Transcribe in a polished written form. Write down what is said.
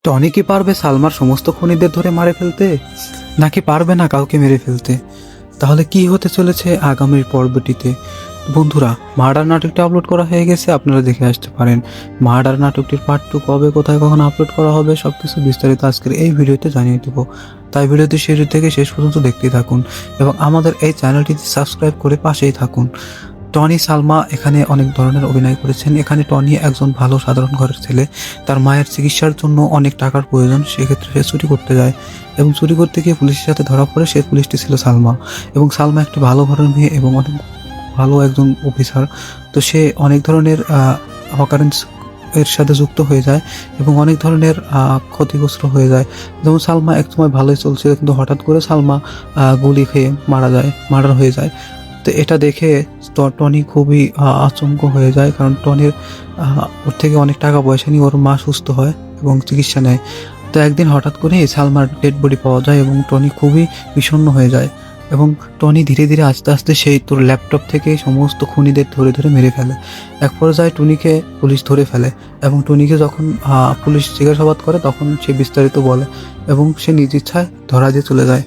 Tony কি পারবে সালমার সমস্ত খুনিদের ধরে মারে ফেলতে, নাকি পারবে না কাউকে মেরে ফেলতে? তাহলে কি হতে চলেছে আগামীর পর্বটিতে? বন্ধুরা, মার্ডার নাটকটি আপলোড করা হয়ে গেছে, আপনারা দেখে আসতে পারেন। মার্ডার নাটকটির পার্ট 2 কবে, কোথায়, কখন আপলোড করা হবে সবকিছু বিস্তারিত আজকের এই ভিডিওতে জানিয়ে দেবো। তাই ভিডিওটি শুরু থেকে শেষ পর্যন্ত দেখতেই থাকুন এবং আমাদের এই চ্যানেলটিতে সাবস্ক্রাইব করে পাশেই থাকুন। টনি সালমা এখানে অনেক ধরনের অভিনয় করেছেন। এখানে টনি একজন ভালো সাধারণ ঘরের ছেলে, তার মায়ের চিকিৎসার জন্য অনেক টাকার প্রয়োজন, সেক্ষেত্রে সে চুরি করতে যায় এবং চুরি করতে গিয়ে পুলিশের সাথে ধরা পড়ে। সে পুলিশটি ছিল সালমা এবং সালমা একটি ভালো ঘরের মেয়ে এবং অনেক ভালো একজন অফিসার। তো সে অনেক ধরনের অকারেন্স এর সাথে যুক্ত হয়ে যায় এবং অনেক ধরনের ক্ষতিগ্রস্ত হয়ে যায়। যেমন সালমা একসময় ভালোই চলছিল, কিন্তু হঠাৎ করে সালমা গুলি খেয়ে মার্ডার হয়ে যায়। তো এটা দেখে টনি খুবই আচমক হয়ে যায়, কারণ টনির ওর থেকে অনেক টাকা পয়সা নিয়ে ওর মা সুস্থ হয় এবং চিকিৎসা নেয়। তো একদিন হঠাৎ করে সালমার ডেড বডি পাওয়া যায় এবং টনি খুবই বিষণ্ণ হয়ে যায় এবং টনি ধীরে ধীরে আস্তে আস্তে সেই তোর ল্যাপটপ থেকে সমস্ত খুনিদের ধরে ধরে মেরে ফেলে। এক পর্যায়ে টনিকে পুলিশ ধরে ফেলে এবং টনিকে যখন পুলিশ জিজ্ঞাসাবাদ করে তখন সে বিস্তারিত বলে এবং সে নিজ ইচ্ছায় ধরা দিয়ে চলে যায়।